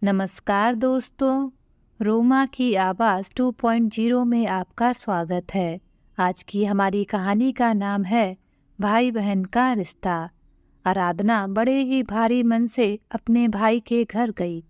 नमस्कार दोस्तों, रोमा की आवाज़ 2.0 में आपका स्वागत है। आज की हमारी कहानी का नाम है भाई बहन का रिश्ता। आराधना बड़े ही भारी मन से अपने भाई के घर गई।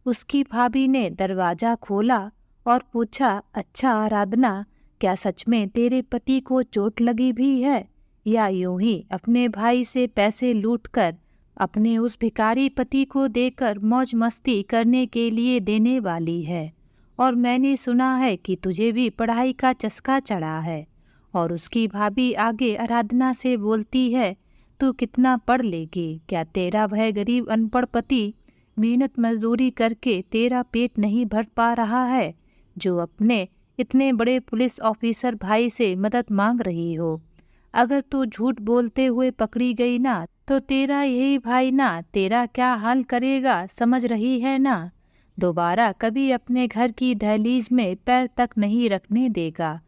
उसकी भाभी ने दरवाज़ा खोला और पूछा, अच्छा आराधना, क्या सच में तेरे पति को चोट लगी भी है या यूं ही अपने भाई से पैसे लूटकर अपने उस भिखारी पति को देकर मौज मस्ती करने के लिए देने वाली है? और मैंने सुना है कि तुझे भी पढ़ाई का चस्का चढ़ा है। और उसकी भाभी आगे आराधना से बोलती है, तू कितना पढ़ लेगी? क्या तेरा वह गरीब अनपढ़ पति मेहनत मजदूरी करके तेरा पेट नहीं भर पा रहा है, जो अपने इतने बड़े पुलिस ऑफिसर भाई से मदद मांग रही हो? अगर तू झूठ बोलते हुए पकड़ी गई ना, तो तेरा यही भाई ना तेरा क्या हाल करेगा, समझ रही है ना? दोबारा कभी अपने घर की दहलीज में पैर तक नहीं रखने देगा।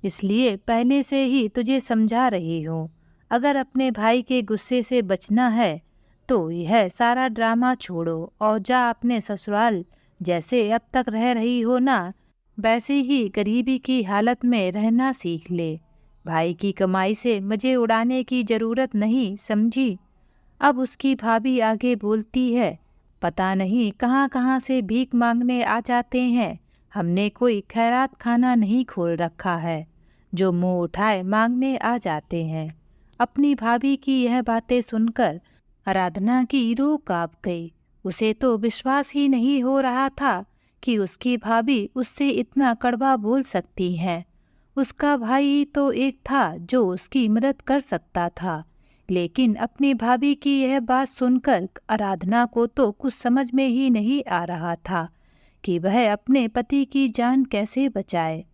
इसलिए पहले से ही तुझे समझा रही हूँ। अगर अपने भाई के गुस्से से बचना है तो यह सारा ड्रामा छोड़ो और जा अपने ससुराल। जैसे अब तक रह रही हो ना, वैसे ही गरीबी की हालत में रहना सीख ले। भाई की कमाई से मजे उड़ाने की जरूरत नहीं, समझी? अब उसकी भाभी आगे बोलती है, पता नहीं कहाँ कहाँ से भीख मांगने आ जाते हैं। हमने कोई खैरात खाना नहीं खोल रखा है, जो मुंह उठाए मांगने आ जाते हैं। अपनी भाभी की यह बातें सुनकर आराधना की रूह कांप गई। उसे तो विश्वास ही नहीं हो रहा था कि उसकी भाभी उससे इतना कड़वा बोल सकती है। उसका भाई तो एक था जो उसकी मदद कर सकता था, लेकिन अपनी भाभी की यह बात सुनकर आराधना को तो कुछ समझ में ही नहीं आ रहा था कि वह अपने पति की जान कैसे बचाए।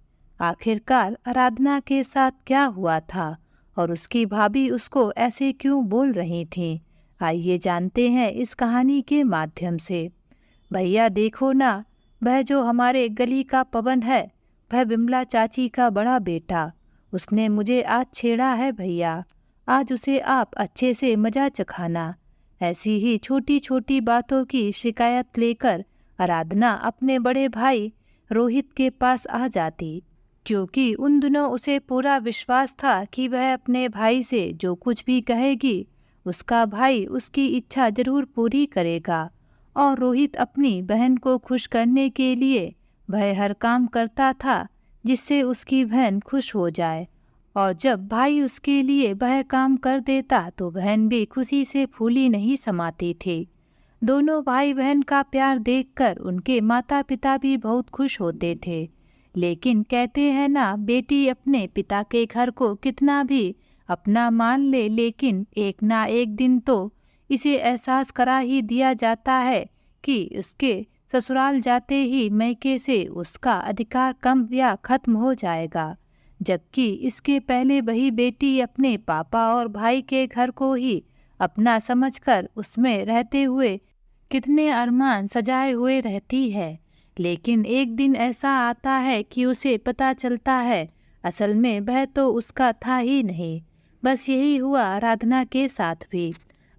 आखिरकार आराधना के साथ क्या हुआ था और उसकी भाभी उसको ऐसे क्यों बोल रही थी? आइए जानते हैं इस कहानी के माध्यम से। भैया देखो ना, वह जो हमारे गली का पवन है, वह बिमला चाची का बड़ा बेटा। उसने मुझे आज छेड़ा है भैया। आज उसे आप अच्छे से मजा चखाना। ऐसी ही छोटी छोटी बातों की शिकायत लेकर आराधना अपने बड़े भाई रोहित के पास आ जाती, क्योंकि उन दिनों उसे पूरा विश्वास था कि वह अपने भाई से जो कुछ भी कहेगी, उसका भाई उसकी इच्छा जरूर पूरी करेगा। और रोहित अपनी बहन को खुश करने के लिए वह हर काम करता था जिससे उसकी बहन खुश हो जाए। और जब भाई उसके लिए वह काम कर देता तो बहन भी खुशी से फूली नहीं समाती थी। दोनों भाई बहन का प्यार देखकर उनके माता पिता भी बहुत खुश होते थे। लेकिन कहते हैं ना, बेटी अपने पिता के घर को कितना भी अपना मान ले, लेकिन एक ना एक दिन तो इसे एहसास करा ही दिया जाता है कि उसके ससुराल जाते ही मैके से उसका अधिकार कम या खत्म हो जाएगा। जबकि इसके पहले वही बेटी अपने पापा और भाई के घर को ही अपना समझकर उसमें रहते हुए कितने अरमान सजाए हुए रहती है। लेकिन एक दिन ऐसा आता है कि उसे पता चलता है असल में वह तो उसका था ही नहीं। बस यही हुआ आराधना के साथ भी।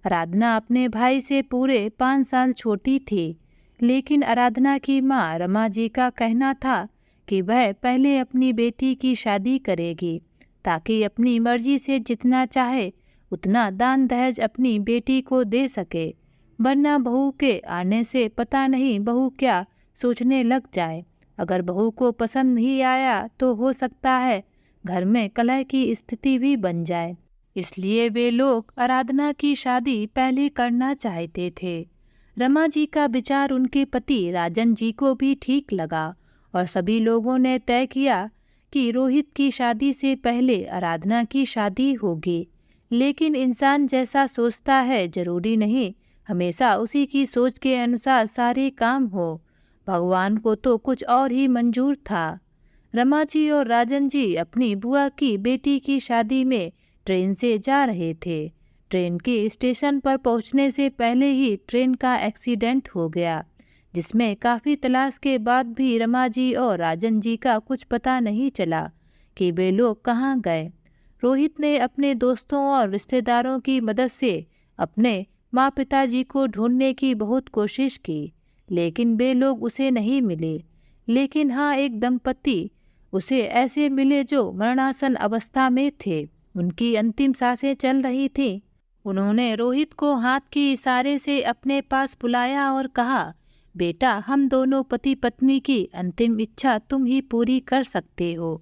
आराधना अपने भाई से पूरे 5 साल छोटी थी, लेकिन आराधना की माँ रमा जी का कहना था कि वह पहले अपनी बेटी की शादी करेगी ताकि अपनी मर्जी से जितना चाहे उतना दान दहेज अपनी बेटी को दे सके, वरना बहू के आने से पता नहीं बहू क्या सोचने लग जाए। अगर बहू को पसंद नहीं आया तो हो सकता है घर में कलह की स्थिति भी बन जाए। इसलिए वे लोग आराधना की शादी पहले करना चाहते थे। रमा जी का विचार उनके पति राजन जी को भी ठीक लगा और सभी लोगों ने तय किया कि रोहित की शादी से पहले आराधना की शादी होगी। लेकिन इंसान जैसा सोचता है जरूरी नहीं हमेशा उसी की सोच के अनुसार सारे काम हो। भगवान को तो कुछ और ही मंजूर था। रमा जी और राजन जी अपनी बुआ की बेटी की शादी में ट्रेन से जा रहे थे। ट्रेन के स्टेशन पर पहुंचने से पहले ही ट्रेन का एक्सीडेंट हो गया, जिसमें काफ़ी तलाश के बाद भी रमा जी और राजन जी का कुछ पता नहीं चला कि वे लोग कहाँ गए। रोहित ने अपने दोस्तों और रिश्तेदारों की मदद से अपने माँ पिताजी को ढूंढने की बहुत कोशिश की, लेकिन वे लोग उसे नहीं मिले। लेकिन हाँ, एक दंपति उसे ऐसे मिले जो मरणासन अवस्था में थे। उनकी अंतिम सांसें चल रही थीं। उन्होंने रोहित को हाथ के इशारे से अपने पास बुलाया और कहा, बेटा, हम दोनों पति पत्नी की अंतिम इच्छा तुम ही पूरी कर सकते हो।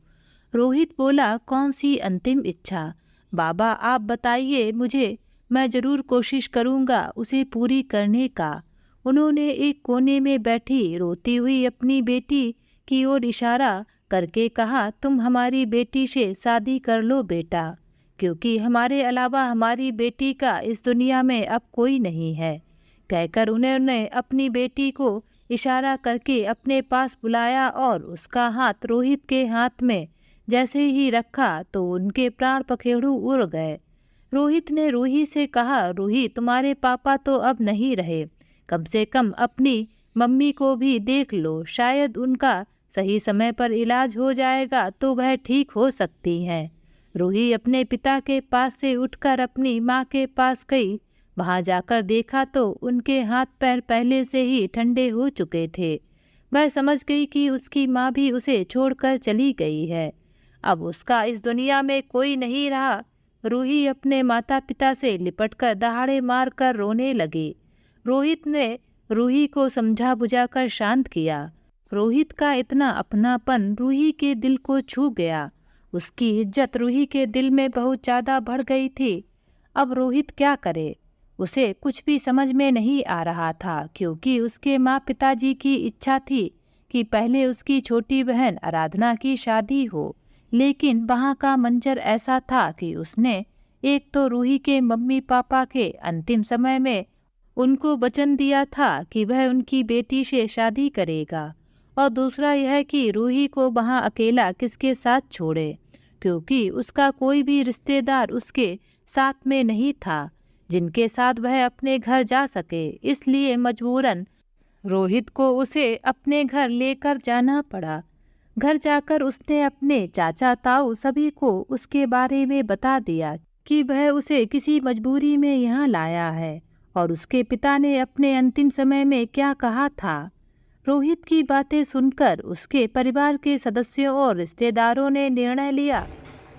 रोहित बोला, कौन सी अंतिम इच्छा? बाबा, आप बताइए मुझे, मैं जरूर कोशिश करूँगा उसे पूरी करने का। उन्होंने एक कोने में बैठी रोती हुई अपनी बेटी की ओर इशारा करके कहा, तुम हमारी बेटी से शादी कर लो बेटा, क्योंकि हमारे अलावा हमारी बेटी का इस दुनिया में अब कोई नहीं है। कहकर उन्होंने अपनी बेटी को इशारा करके अपने पास बुलाया और उसका हाथ रोहित के हाथ में जैसे ही रखा तो उनके प्राण पखेरु उड़ गए। रोहित ने रूही से कहा, रूही, तुम्हारे पापा तो अब नहीं रहे, कम से कम अपनी मम्मी को भी देख लो, शायद उनका सही समय पर इलाज हो जाएगा तो वह ठीक हो सकती हैं। रूही अपने पिता के पास से उठकर अपनी माँ के पास गई। वहाँ जाकर देखा तो उनके हाथ पैर पहले से ही ठंडे हो चुके थे। वह समझ गई कि उसकी माँ भी उसे छोड़कर चली गई है। अब उसका इस दुनिया में कोई नहीं रहा। रूही अपने माता पिता से लिपटकर दहाड़े मारकर रोने लगी। रोहित ने रूही को समझा बुझाकर शांत किया। रोहित का इतना अपनापन रूही के दिल को छू गया। उसकी इज्जत रूही के दिल में बहुत ज़्यादा बढ़ गई थी। अब रोहित क्या करे? उसे कुछ भी समझ में नहीं आ रहा था, क्योंकि उसके माँ पिताजी की इच्छा थी कि पहले उसकी छोटी बहन आराधना की शादी हो। लेकिन वहाँ का मंजर ऐसा था कि उसने एक तो रूही के मम्मी पापा के अंतिम समय में उनको वचन दिया था कि वह उनकी बेटी से शादी करेगा, और दूसरा यह कि रूही को वहाँ अकेला किसके साथ छोड़े, क्योंकि उसका कोई भी रिश्तेदार उसके साथ में नहीं था जिनके साथ वह अपने घर जा सके। इसलिए मजबूरन रोहित को उसे अपने घर लेकर जाना पड़ा। घर जाकर उसने अपने चाचा ताऊ सभी को उसके बारे में बता दिया कि वह उसे किसी मजबूरी में यहाँ लाया है और उसके पिता ने अपने अंतिम समय में क्या कहा था। रोहित की बातें सुनकर उसके परिवार के सदस्यों और रिश्तेदारों ने निर्णय लिया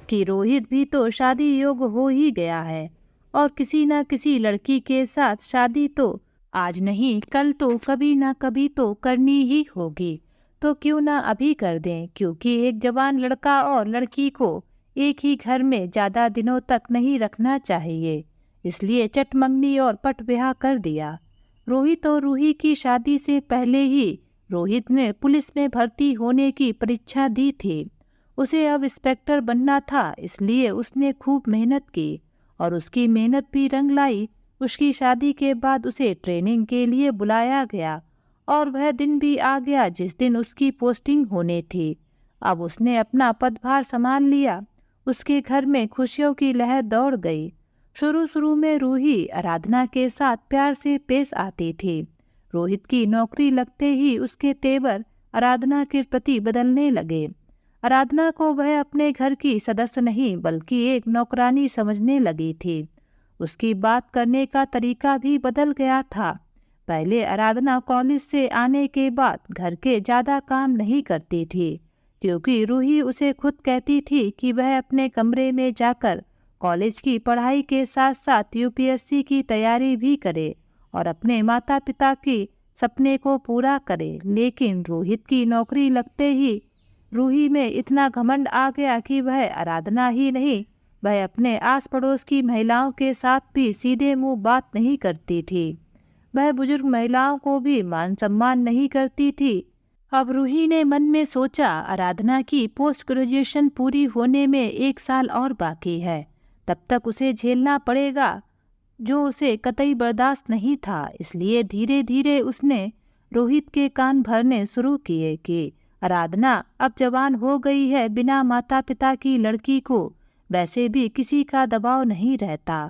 कि रोहित भी तो शादी योग्य हो ही गया है और किसी न किसी लड़की के साथ शादी तो आज नहीं कल तो कभी ना कभी तो करनी ही होगी, तो क्यों ना अभी कर दें, क्योंकि एक जवान लड़का और लड़की को एक ही घर में ज़्यादा दिनों तक नहीं रखना चाहिए। इसलिए चट मंगनी और पट ब्याह कर दिया। रोहित और रूही की शादी से पहले ही रोहित ने पुलिस में भर्ती होने की परीक्षा दी थी। उसे अब इंस्पेक्टर बनना था, इसलिए उसने खूब मेहनत की और उसकी मेहनत भी रंग लाई। उसकी शादी के बाद उसे ट्रेनिंग के लिए बुलाया गया और वह दिन भी आ गया जिस दिन उसकी पोस्टिंग होनी थी। अब उसने अपना पदभार संभाल लिया। उसके घर में खुशियों की लहर दौड़ गई। शुरू में रूही आराधना के साथ प्यार से पेश आती थी। रोहित की नौकरी लगते ही उसके तेवर आराधना के प्रति बदलने लगे। आराधना को वह अपने घर की सदस्य नहीं बल्कि एक नौकरानी समझने लगी थी। उसकी बात करने का तरीका भी बदल गया था। पहले आराधना कॉलेज से आने के बाद घर के ज़्यादा काम नहीं करती थी, क्योंकि रूही उसे खुद कहती थी कि वह अपने कमरे में जाकर कॉलेज की पढ़ाई के साथ साथ यूपीएससी की तैयारी भी करे और अपने माता पिता की सपने को पूरा करे। लेकिन रोहित की नौकरी लगते ही रूही में इतना घमंड आ गया कि वह आराधना ही नहीं, वह अपने आस पड़ोस की महिलाओं के साथ भी सीधे मुंह बात नहीं करती थी। वह बुजुर्ग महिलाओं को भी मान सम्मान नहीं करती थी। अब रूही ने मन में सोचा, आराधना की पोस्ट ग्रेजुएशन पूरी होने में 1 साल और बाकी है, तब तक उसे झेलना पड़ेगा, जो उसे कतई बर्दाश्त नहीं था। इसलिए धीरे धीरे उसने रोहित के कान भरने शुरू किए कि आराधना अब जवान हो गई है, बिना माता पिता की लड़की को वैसे भी किसी का दबाव नहीं रहता।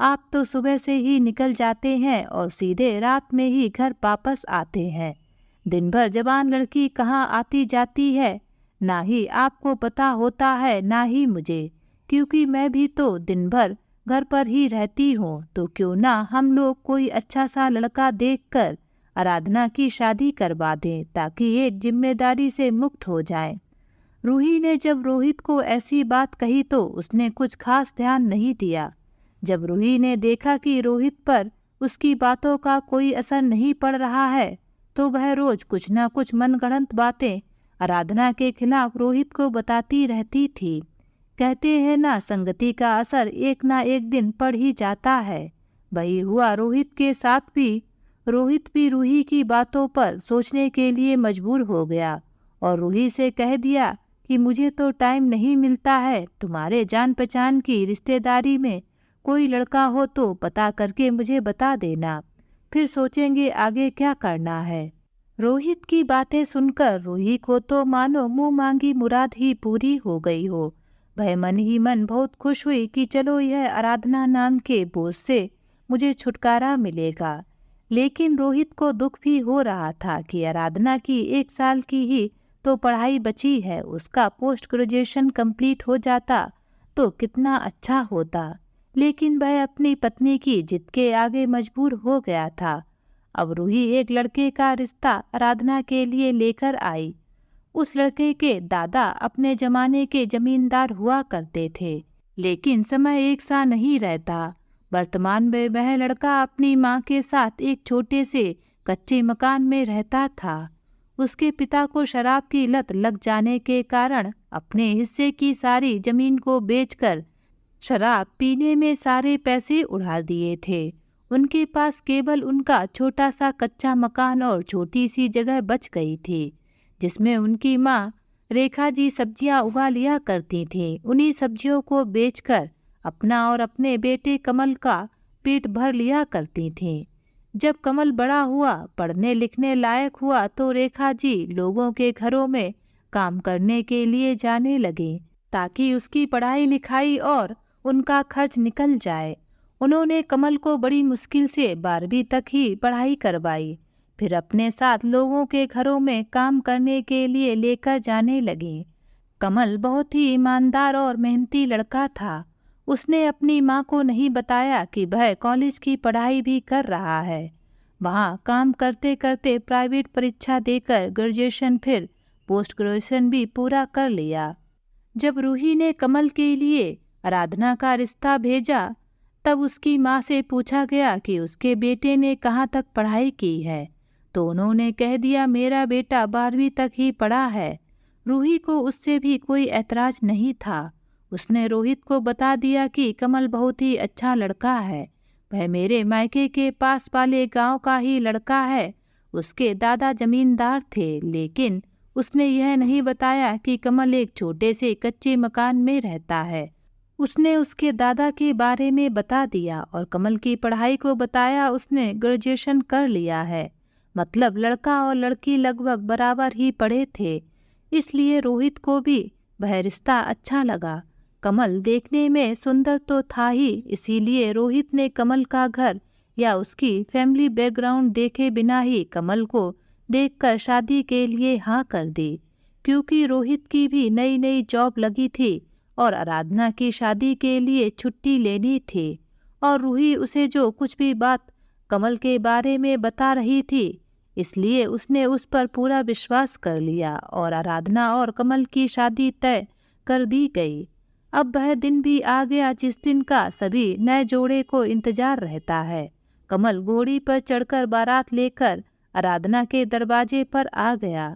आप तो सुबह से ही निकल जाते हैं और सीधे रात में ही घर वापस आते हैं। दिन भर जवान लड़की कहाँ आती जाती है, ना ही आपको पता होता है ना ही मुझे, क्योंकि मैं भी तो दिन भर घर पर ही रहती हूँ। तो क्यों ना हम लोग कोई अच्छा सा लड़का देखकर आराधना की शादी करवा दें ताकि एक जिम्मेदारी से मुक्त हो जाए। रूही ने जब रोहित को ऐसी बात कही तो उसने कुछ खास ध्यान नहीं दिया। जब रूही ने देखा कि रोहित पर उसकी बातों का कोई असर नहीं पड़ रहा है तो वह रोज कुछ न कुछ मनगढ़ंत बातें आराधना के खिलाफ रोहित को बताती रहती थी। कहते हैं ना, संगति का असर एक ना एक दिन पड़ ही जाता है। वही हुआ रोहित के साथ भी। रोहित भी रूही की बातों पर सोचने के लिए मजबूर हो गया और रूही से कह दिया कि मुझे तो टाइम नहीं मिलता है, तुम्हारे जान पहचान की रिश्तेदारी में कोई लड़का हो तो पता करके मुझे बता देना, फिर सोचेंगे आगे क्या करना है। रोहित की बातें सुनकर रूही को तो मानो मुंह मांगी मुराद ही पूरी हो गई हो। वह मन ही मन बहुत खुश हुई कि चलो यह आराधना नाम के बोझ से मुझे छुटकारा मिलेगा। लेकिन रोहित को दुख भी हो रहा था कि आराधना की 1 साल की ही तो पढ़ाई बची है, उसका पोस्ट ग्रेजुएशन कंप्लीट हो जाता तो कितना अच्छा होता। लेकिन वह अपनी पत्नी की जिद के आगे मजबूर हो गया था। अब रूही एक लड़के का रिश्ता आराधना के लिए लेकर आई। उस लड़के के दादा अपने जमाने के जमींदार हुआ करते थे, लेकिन समय एक सा नहीं रहता। वर्तमान में वह लड़का अपनी माँ के साथ एक छोटे से कच्चे मकान में रहता था। उसके पिता को शराब की लत लग जाने के कारण अपने हिस्से की सारी जमीन को बेचकर शराब पीने में सारे पैसे उड़ा दिए थे। उनके पास केवल उनका छोटा सा कच्चा मकान और छोटी सी जगह बच गई थी, जिसमें उनकी माँ रेखा जी सब्जियां उगा लिया करती थी। उन्हीं सब्जियों को बेचकर अपना और अपने बेटे कमल का पेट भर लिया करती थी। जब कमल बड़ा हुआ, पढ़ने लिखने लायक हुआ तो रेखा जी लोगों के घरों में काम करने के लिए जाने लगी ताकि उसकी पढ़ाई लिखाई और उनका खर्च निकल जाए। उन्होंने कमल को बड़ी मुश्किल से 12वीं तक ही पढ़ाई करवाई, फिर अपने साथ लोगों के घरों में काम करने के लिए लेकर जाने लगी। कमल बहुत ही ईमानदार और मेहनती लड़का था। उसने अपनी माँ को नहीं बताया कि वह कॉलेज की पढ़ाई भी कर रहा है। वहाँ काम करते करते प्राइवेट परीक्षा देकर ग्रेजुएशन फिर पोस्ट ग्रेजुएशन भी पूरा कर लिया। जब रूही ने कमल के लिए आराधना का रिश्ता भेजा तब उसकी माँ से पूछा गया कि उसके बेटे ने कहाँ तक पढ़ाई की है, तो उन्होंने कह दिया मेरा बेटा 12वीं तक ही पढ़ा है। रूही को उससे भी कोई ऐतराज नहीं था। उसने रोहित को बता दिया कि कमल बहुत ही अच्छा लड़का है, वह मेरे मायके के पास वाले गांव का ही लड़का है। उसके दादा जमींदार थे, लेकिन उसने यह नहीं बताया कि कमल एक छोटे से कच्चे मकान में रहता है। उसने उसके दादा के बारे में बता दिया और कमल की पढ़ाई को बताया। उसने ग्रेजुएशन कर लिया है, मतलब लड़का और लड़की लगभग बराबर ही पढ़े थे। इसलिए रोहित को भी वह रिश्ता अच्छा लगा। कमल देखने में सुंदर तो था ही, इसीलिए रोहित ने कमल का घर या उसकी फैमिली बैकग्राउंड देखे बिना ही कमल को देखकर शादी के लिए हाँ कर दी। क्योंकि रोहित की भी नई नई जॉब लगी थी और आराधना की शादी के लिए छुट्टी लेनी थी, और रूही उसे जो कुछ भी बात कमल के बारे में बता रही थी, इसलिए उसने उस पर पूरा विश्वास कर लिया और आराधना और कमल की शादी तय कर दी गई। अब वह दिन भी आ गया जिस दिन का सभी नए जोड़े को इंतजार रहता है। कमल घोड़ी पर चढ़कर बारात लेकर आराधना के दरवाजे पर आ गया।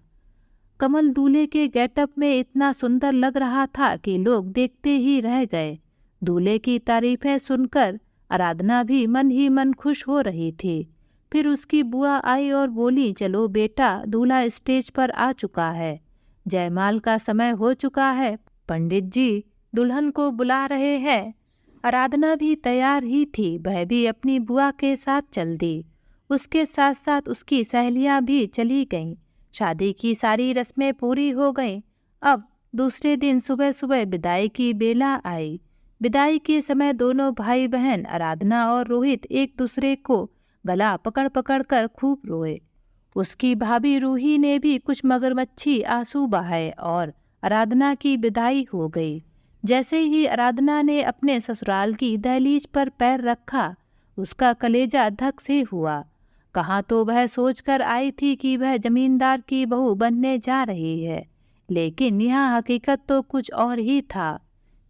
कमल दूल्हे के गेटअप में इतना सुंदर लग रहा था कि लोग देखते ही रह गए। दूल्हे की तारीफें सुनकर आराधना भी मन ही मन खुश हो रही थी। फिर उसकी बुआ आई और बोली, चलो बेटा, दूल्हा स्टेज पर आ चुका है, जयमाल का समय हो चुका है, पंडित जी दुल्हन को बुला रहे हैं। आराधना भी तैयार ही थी, वह भी अपनी बुआ के साथ चल दी। उसके साथ साथ उसकी सहेलियां भी चली गईं। शादी की सारी रस्में पूरी हो गईं। अब दूसरे दिन सुबह सुबह विदाई की बेला आई। विदाई के समय दोनों भाई बहन आराधना और रोहित एक दूसरे को गला पकड़ पकड़ कर खूब रोए। उसकी भाभी रूही ने भी कुछ मगरमच्छी आंसू बहाए और आराधना की विदाई हो गई। जैसे ही आराधना ने अपने ससुराल की दहलीज पर पैर रखा, उसका कलेजा धक से हुआ। कहाँ तो वह सोचकर आई थी कि वह जमींदार की बहू बनने जा रही है, लेकिन यहाँ हकीकत तो कुछ और ही था।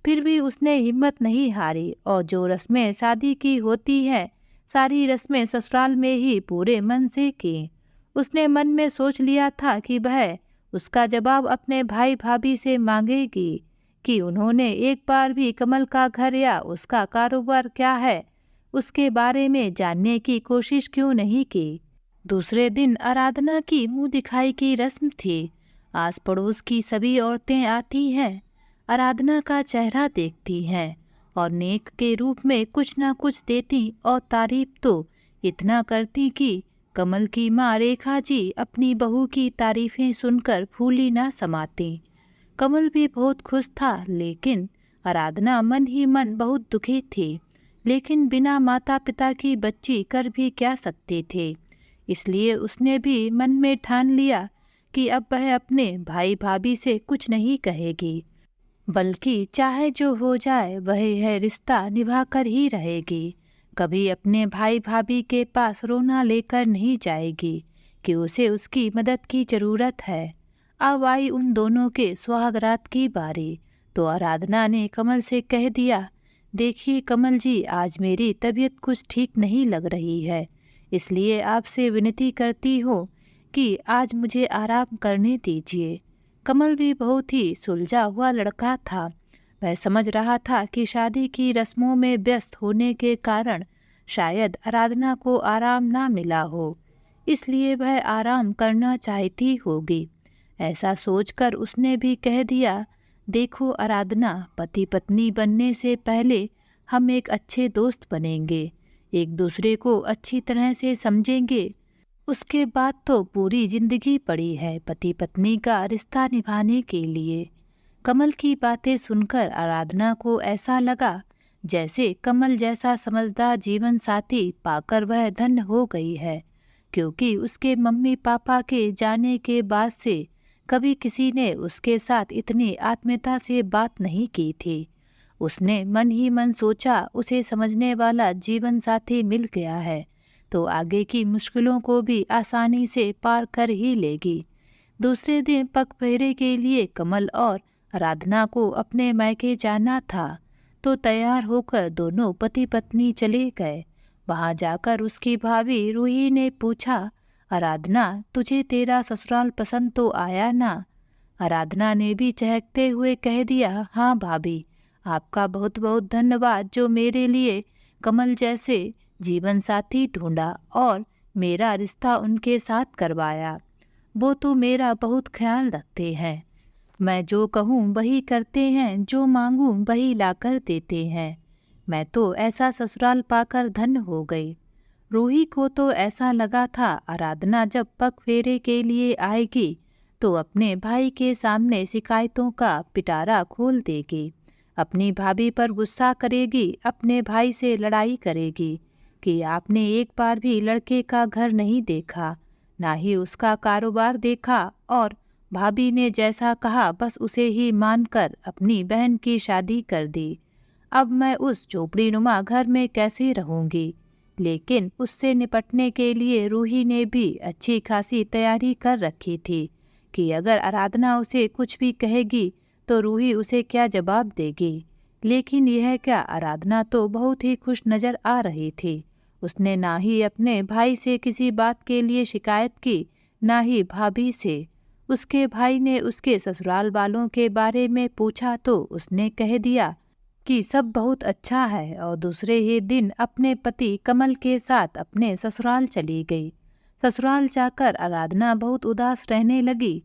फिर भी उसने हिम्मत नहीं हारी और जो रस्में शादी की होती हैं, सारी रस्में ससुराल में ही पूरे मन से की। उसने मन में सोच लिया था कि वह उसका जवाब अपने भाई भाभी से मांगेगी कि उन्होंने एक बार भी कमल का घर या उसका कारोबार क्या है उसके बारे में जानने की कोशिश क्यों नहीं की। दूसरे दिन आराधना की मुंह दिखाई की रस्म थी। आस पड़ोस की सभी औरतें आती हैं, आराधना का चेहरा देखती हैं और नेक के रूप में कुछ ना कुछ देती और तारीफ तो इतना करती कि कमल की माँ रेखा जी अपनी बहू की तारीफें सुनकर फूली ना समाती। कमल भी बहुत खुश था, लेकिन आराधना मन ही मन बहुत दुखी थी। लेकिन बिना माता पिता की बच्ची कर भी क्या सकते थे, इसलिए उसने भी मन में ठान लिया कि अब वह अपने भाई भाभी से कुछ नहीं कहेगी, बल्कि चाहे जो हो जाए वह है रिश्ता निभा कर ही रहेगी। कभी अपने भाई भाभी के पास रोना लेकर नहीं जाएगी कि उसे उसकी मदद की ज़रूरत है। अब आई उन दोनों के सुहागरात की बारी, तो आराधना ने कमल से कह दिया, देखिए कमल जी, आज मेरी तबीयत कुछ ठीक नहीं लग रही है, इसलिए आपसे विनती करती हूँ कि आज मुझे आराम करने दीजिए। कमल भी बहुत ही सुलझा हुआ लड़का था। वह समझ रहा था कि शादी की रस्मों में व्यस्त होने के कारण शायद आराधना को आराम ना मिला हो, इसलिए वह आराम करना चाहती होगी। ऐसा सोचकर उसने भी कह दिया, देखो आराधना, पति पत्नी बनने से पहले हम एक अच्छे दोस्त बनेंगे, एक दूसरे को अच्छी तरह से समझेंगे, उसके बाद तो पूरी जिंदगी पड़ी है पति पत्नी का रिश्ता निभाने के लिए। कमल की बातें सुनकर आराधना को ऐसा लगा जैसे कमल जैसा समझदार जीवन साथी पाकर वह धन्य हो गई है, क्योंकि उसके मम्मी पापा के जाने के बाद से कभी किसी ने उसके साथ इतनी आत्मीयता से बात नहीं की थी। उसने मन ही मन सोचा, उसे समझने वाला जीवन साथी मिल गया है तो आगे की मुश्किलों को भी आसानी से पार कर ही लेगी। दूसरे दिन पग फेरे के लिए कमल और आराधना को अपने मायके जाना था, तो तैयार होकर दोनों पति पत्नी चले गए। वहां जाकर उसकी भाभी रूही ने पूछा, आराधना, तुझे तेरा ससुराल पसंद तो आया ना? आराधना ने भी चहकते हुए कह दिया, हाँ भाभी, आपका बहुत बहुत धन्यवाद जो मेरे लिए कमल जैसे जीवन साथी ढूंढा और मेरा रिश्ता उनके साथ करवाया। वो तो मेरा बहुत ख्याल रखते हैं, मैं जो कहूँ वही करते हैं, जो मांगूँ वही लाकर देते हैं। मैं तो ऐसा ससुराल पाकर धन्य हो गई। रूही को तो ऐसा लगा था आराधना जब पग फेरे के लिए आएगी तो अपने भाई के सामने शिकायतों का पिटारा खोल देगी, अपनी भाभी पर गुस्सा करेगी, अपने भाई से लड़ाई करेगी कि आपने एक बार भी लड़के का घर नहीं देखा, ना ही उसका कारोबार देखा, और भाभी ने जैसा कहा बस उसे ही मानकर अपनी बहन की शादी कर दी। अब मैं उस झोपड़ीनुमा घर में कैसे रहूंगी? लेकिन उससे निपटने के लिए रूही ने भी अच्छी खासी तैयारी कर रखी थी कि अगर आराधना उसे कुछ भी कहेगी तो रूही उसे क्या जवाब देगी। लेकिन यह क्या, आराधना तो बहुत ही खुश नज़र आ रही थी। उसने ना ही अपने भाई से किसी बात के लिए शिकायत की, ना ही भाभी से। उसके भाई ने उसके ससुराल वालों के बारे में पूछा तो उसने कह दिया कि सब बहुत अच्छा है, और दूसरे ही दिन अपने पति कमल के साथ अपने ससुराल चली गई। ससुराल जाकर आराधना बहुत उदास रहने लगी।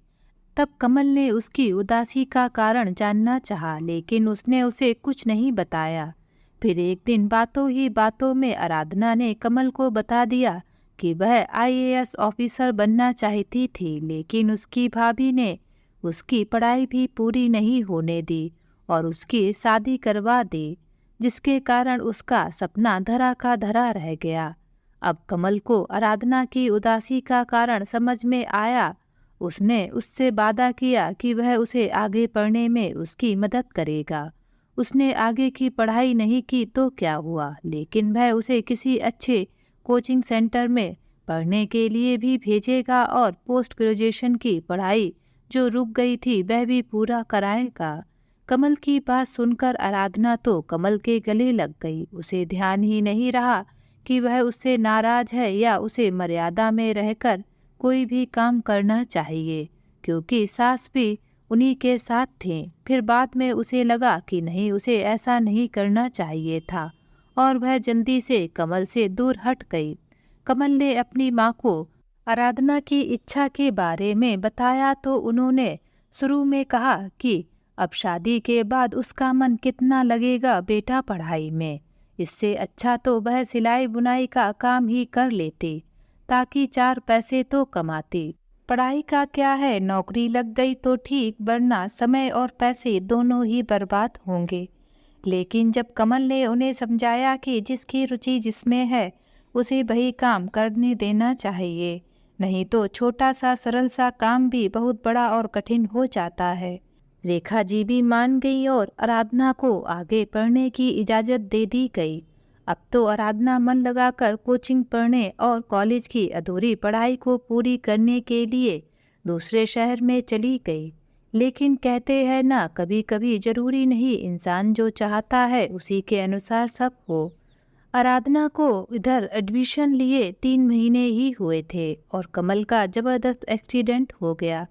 तब कमल ने उसकी उदासी का कारण जानना चाहा, लेकिन उसने उसे कुछ नहीं बताया। फिर एक दिन बातों ही बातों में आराधना ने कमल को बता दिया कि वह आईएएस ऑफिसर बनना चाहती थी, लेकिन उसकी भाभी ने उसकी पढ़ाई भी पूरी नहीं होने दी और उसकी शादी करवा दी, जिसके कारण उसका सपना धरा का धरा रह गया। अब कमल को आराधना की उदासी का कारण समझ में आया। उसने उससे वादा किया कि वह उसे आगे पढ़ने में उसकी मदद करेगा। उसने आगे की पढ़ाई नहीं की तो क्या हुआ, लेकिन वह उसे किसी अच्छे कोचिंग सेंटर में पढ़ने के लिए भी भेजेगा और पोस्ट ग्रेजुएशन की पढ़ाई जो रुक गई थी वह भी पूरा कराएगा। कमल की बात सुनकर आराधना तो कमल के गले लग गई। उसे ध्यान ही नहीं रहा कि वह उससे नाराज है या उसे मर्यादा में रहकर कोई भी काम करना चाहिए, क्योंकि सास भी उन्हीं के साथ थी। फिर बाद में उसे लगा कि नहीं, उसे ऐसा नहीं करना चाहिए था और वह जल्दी से कमल से दूर हट गई। कमल ने अपनी माँ को आराधना की इच्छा के बारे में बताया तो उन्होंने शुरू में कहा कि अब शादी के बाद उसका मन कितना लगेगा बेटा पढ़ाई में। इससे अच्छा तो वह सिलाई बुनाई का काम ही कर लेती ताकि 4 पैसे तो कमाती। पढ़ाई का क्या है, नौकरी लग गई तो ठीक, वरना समय और पैसे दोनों ही बर्बाद होंगे। लेकिन जब कमल ने उन्हें समझाया कि जिसकी रुचि जिसमें है उसे वही काम करने देना चाहिए, नहीं तो छोटा सा सरल सा काम भी बहुत बड़ा और कठिन हो जाता है। रेखा जी भी मान गई और आराधना को आगे पढ़ने की इजाज़त दे दी गई। अब तो आराधना मन लगाकर कोचिंग पढ़ने और कॉलेज की अधूरी पढ़ाई को पूरी करने के लिए दूसरे शहर में चली गई। लेकिन कहते हैं ना, कभी कभी जरूरी नहीं इंसान जो चाहता है उसी के अनुसार सब हो। आराधना को इधर एडमिशन लिए 3 महीने ही हुए थे और कमल का जबरदस्त एक्सीडेंट हो गया।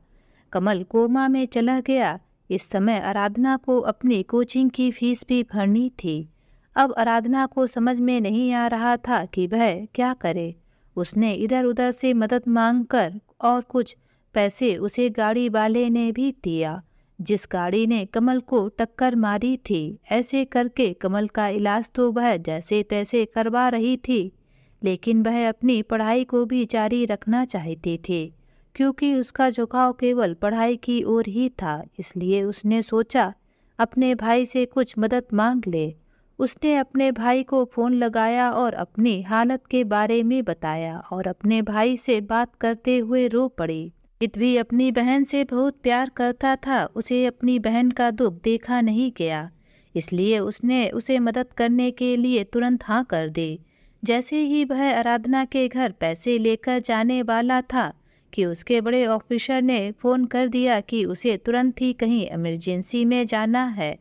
कमल कोमा में चला गया। इस समय आराधना को अपनी कोचिंग की फीस भी भरनी थी। अब आराधना को समझ में नहीं आ रहा था कि वह क्या करे। उसने इधर उधर से मदद मांगकर और कुछ पैसे उसे गाड़ी वाले ने भी दिया, जिस गाड़ी ने कमल को टक्कर मारी थी। ऐसे करके कमल का इलाज तो वह जैसे तैसे करवा रही थी, लेकिन वह अपनी पढ़ाई को भी जारी रखना चाहती थी, क्योंकि उसका झुकाव केवल पढ़ाई की ओर ही था। इसलिए उसने सोचा अपने भाई से कुछ मदद मांग ले। उसने अपने भाई को फ़ोन लगाया और अपनी हालत के बारे में बताया और अपने भाई से बात करते हुए रो पड़ी। रोहित भी अपनी बहन से बहुत प्यार करता था। उसे अपनी बहन का दुख देखा नहीं गया, इसलिए उसने उसे मदद करने के लिए तुरंत हाँ कर दी। जैसे ही वह आराधना के घर पैसे लेकर जाने वाला था कि उसके बड़े ऑफिसर ने फ़ोन कर दिया कि उसे तुरंत ही कहीं इमरजेंसी में जाना है।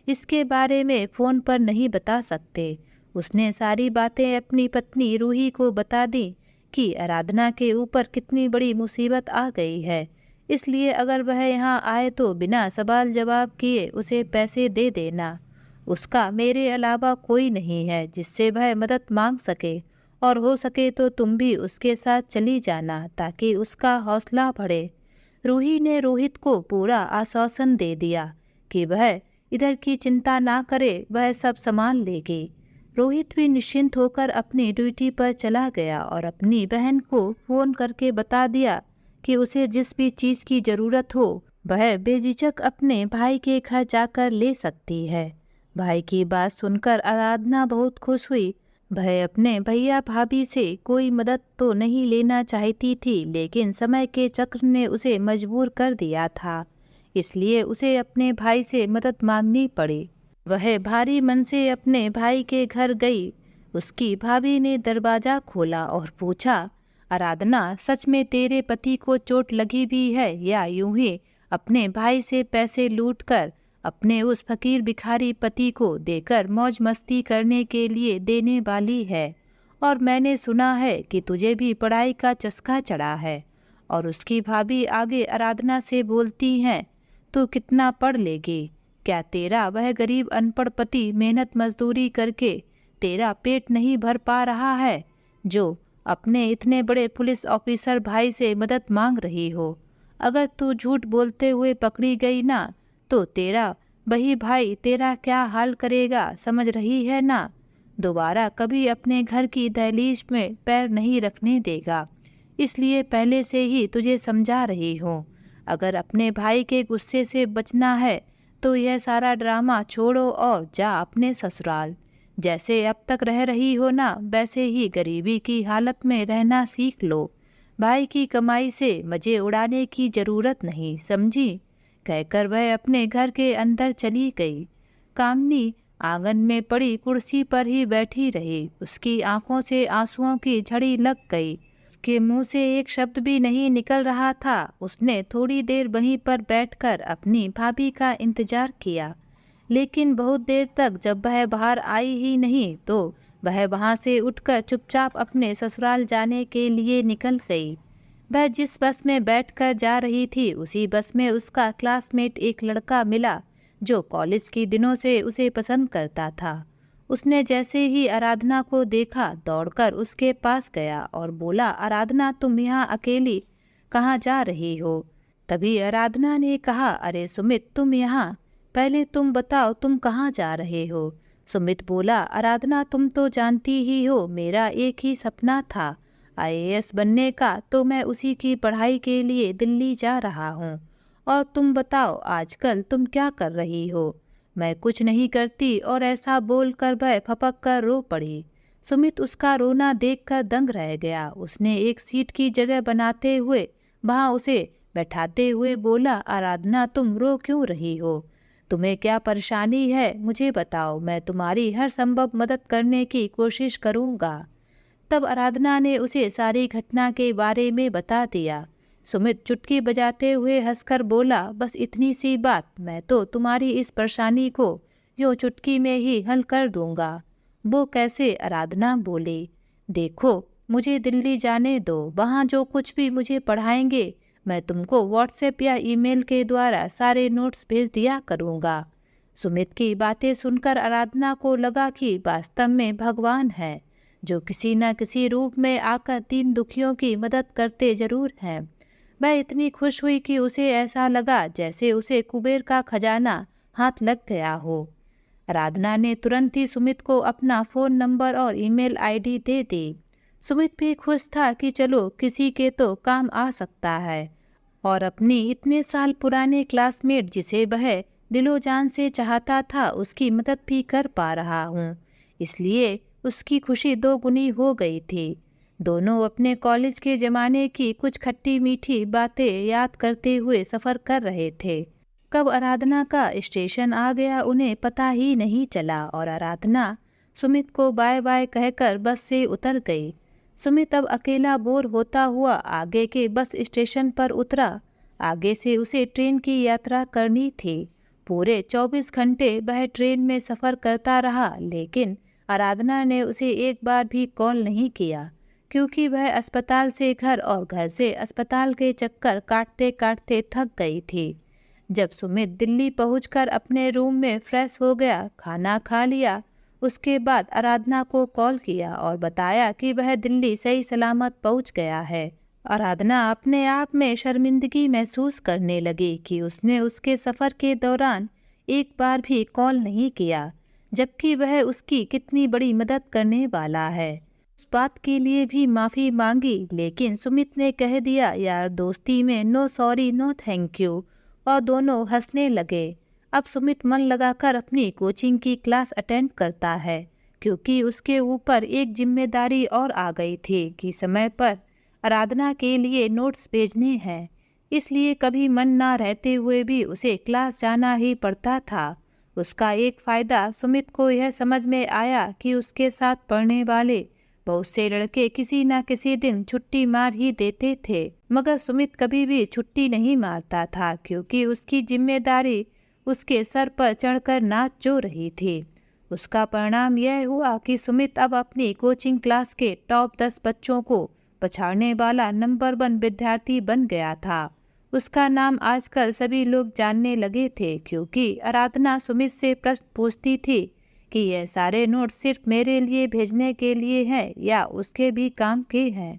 इसके बारे में फ़ोन पर नहीं बता सकते। उसने सारी बातें अपनी पत्नी रूही को बता दी कि आराधना के ऊपर कितनी बड़ी मुसीबत आ गई है, इसलिए अगर वह यहाँ आए तो बिना सवाल जवाब किए उसे पैसे दे देना। उसका मेरे अलावा कोई नहीं है जिससे वह मदद मांग सके, और हो सके तो तुम भी उसके साथ चली जाना ताकि उसका हौसला बढ़े। रूही ने रोहित को पूरा आश्वासन दे दिया कि वह इधर की चिंता ना करे, वह सब संभाल लेगी। रोहित भी निश्चिंत होकर अपनी ड्यूटी पर चला गया और अपनी बहन को फ़ोन करके बता दिया कि उसे जिस भी चीज़ की ज़रूरत हो वह बेझिझक अपने भाई के घर जाकर ले सकती है। भाई की बात सुनकर आराधना बहुत खुश हुई। वह अपने भैया भाभी से कोई मदद तो नहीं लेना चाहती थी, लेकिन समय के चक्र ने उसे मजबूर कर दिया था, इसलिए उसे अपने भाई से मदद मांगनी पड़ी। वह भारी मन से अपने भाई के घर गई। उसकी भाभी ने दरवाज़ा खोला और पूछा, आराधना, सच में तेरे पति को चोट लगी भी है या यूं ही अपने भाई से पैसे लूटकर अपने उस फकीर भिखारी पति को देकर मौज मस्ती करने के लिए देने वाली है? और मैंने सुना है कि तुझे भी पढ़ाई का चस्का चढ़ा है। और उसकी भाभी आगे आराधना से बोलती हैं, तू कितना पढ़ लेगी? क्या तेरा वह गरीब अनपढ़ पति मेहनत मजदूरी करके तेरा पेट नहीं भर पा रहा है, जो अपने इतने बड़े पुलिस ऑफिसर भाई से मदद मांग रही हो? अगर तू झूठ बोलते हुए पकड़ी गई ना, तो तेरा वही भाई तेरा क्या हाल करेगा, समझ रही है ना? दोबारा कभी अपने घर की दहलीज में पैर नहीं रखने देगा। इसलिए पहले से ही तुझे समझा रही हूँ, अगर अपने भाई के गुस्से से बचना है तो यह सारा ड्रामा छोड़ो और जा अपने ससुराल। जैसे अब तक रह रही हो ना, वैसे ही गरीबी की हालत में रहना सीख लो। भाई की कमाई से मज़े उड़ाने की ज़रूरत नहीं, समझी? कहकर वह अपने घर के अंदर चली गई। कामनी आंगन में पड़ी कुर्सी पर ही बैठी रही। उसकी आंखों से आंसुओं की झड़ी लग गई। उसके मुंह से एक शब्द भी नहीं निकल रहा था। उसने थोड़ी देर वहीं पर बैठकर अपनी भाभी का इंतजार किया, लेकिन बहुत देर तक जब वह बाहर आई ही नहीं तो वह वहां से उठकर चुपचाप अपने ससुराल जाने के लिए निकल गई। वह जिस बस में बैठकर जा रही थी उसी बस में उसका क्लासमेट एक लड़का मिला जो कॉलेज के दिनों से उसे पसंद करता था। उसने जैसे ही आराधना को देखा दौड़कर उसके पास गया और बोला, आराधना तुम यहाँ अकेली कहाँ जा रही हो? तभी आराधना ने कहा, अरे सुमित तुम यहाँ, पहले तुम बताओ तुम कहाँ जा रहे हो? सुमित बोला, आराधना तुम तो जानती ही हो मेरा एक ही सपना था आईएएस बनने का, तो मैं उसी की पढ़ाई के लिए दिल्ली जा रहा हूँ। और तुम बताओ आजकल तुम क्या कर रही हो? मैं कुछ नहीं करती। और ऐसा बोलकर वह फपक कर रो पड़ी। सुमित उसका रोना देखकर दंग रह गया। उसने एक सीट की जगह बनाते हुए वहां उसे बैठाते हुए बोला, आराधना तुम रो क्यों रही हो? तुम्हें क्या परेशानी है? मुझे बताओ, मैं तुम्हारी हर संभव मदद करने की कोशिश करूँगा। तब आराधना ने उसे सारी घटना के बारे में बता दिया। सुमित चुटकी बजाते हुए हंसकर बोला, बस इतनी सी बात, मैं तो तुम्हारी इस परेशानी को यूं चुटकी में ही हल कर दूंगा। वो कैसे? आराधना बोली, देखो मुझे दिल्ली जाने दो, वहाँ जो कुछ भी मुझे पढ़ाएंगे मैं तुमको व्हाट्सएप या ईमेल के द्वारा सारे नोट्स भेज दिया करूँगा। सुमित की बातें सुनकर आराधना को लगा कि वास्तव में भगवान है जो किसी न किसी रूप में आकर दीन दुखियों की मदद करते जरूर हैं। वह इतनी खुश हुई कि उसे ऐसा लगा जैसे उसे कुबेर का खजाना हाथ लग गया हो। आराधना ने तुरंत ही सुमित को अपना फ़ोन नंबर और ईमेल आईडी दे दी। सुमित भी खुश था कि चलो किसी के तो काम आ सकता है, और अपनी इतने साल पुराने क्लासमेट जिसे वह दिलो जान से चाहता था उसकी मदद भी कर पा रहा हूँ, इसलिए उसकी खुशी दो गुनी हो गई थी। दोनों अपने कॉलेज के ज़माने की कुछ खट्टी मीठी बातें याद करते हुए सफ़र कर रहे थे। कब आराधना का स्टेशन आ गया उन्हें पता ही नहीं चला, और आराधना सुमित को बाय बाय कहकर बस से उतर गई। सुमित अब अकेला बोर होता हुआ आगे के बस स्टेशन पर उतरा। आगे से उसे ट्रेन की यात्रा करनी थी। पूरे 24 घंटे वह ट्रेन में सफ़र करता रहा, लेकिन आराधना ने उसे एक बार भी कॉल नहीं किया, क्योंकि वह अस्पताल से घर और घर से अस्पताल के चक्कर काटते काटते थक गई थी। जब सुमित दिल्ली पहुंचकर अपने रूम में फ्रेश हो गया, खाना खा लिया, उसके बाद आराधना को कॉल किया और बताया कि वह दिल्ली सही सलामत पहुंच गया है। आराधना अपने आप में शर्मिंदगी महसूस करने लगी कि उसने उसके सफ़र के दौरान एक बार भी कॉल नहीं किया, जबकि वह उसकी कितनी बड़ी मदद करने वाला है। उस बात के लिए भी माफ़ी मांगी, लेकिन सुमित ने कह दिया, यार दोस्ती में no sorry no thank you, और दोनों हंसने लगे। अब सुमित मन लगाकर अपनी कोचिंग की क्लास अटेंड करता है, क्योंकि उसके ऊपर एक जिम्मेदारी और आ गई थी कि समय पर आराधना के लिए नोट्स भेजने हैं। इसलिए कभी मन ना रहते हुए भी उसे क्लास जाना ही पड़ता था। उसका एक फ़ायदा सुमित को यह समझ में आया कि उसके साथ पढ़ने वाले बहुत से लड़के किसी न किसी दिन छुट्टी मार ही देते थे, मगर सुमित कभी भी छुट्टी नहीं मारता था, क्योंकि उसकी जिम्मेदारी उसके सर पर चढ़कर नाच जो रही थी। उसका परिणाम यह हुआ कि सुमित अब अपनी कोचिंग क्लास के टॉप 10 बच्चों को पछाड़ने वाला नंबर 1 विद्यार्थी बन गया था। उसका नाम आजकल सभी लोग जानने लगे थे, क्योंकि आराधना सुमित से प्रश्न पूछती थी कि यह सारे नोट सिर्फ मेरे लिए भेजने के लिए हैं या उसके भी काम के हैं।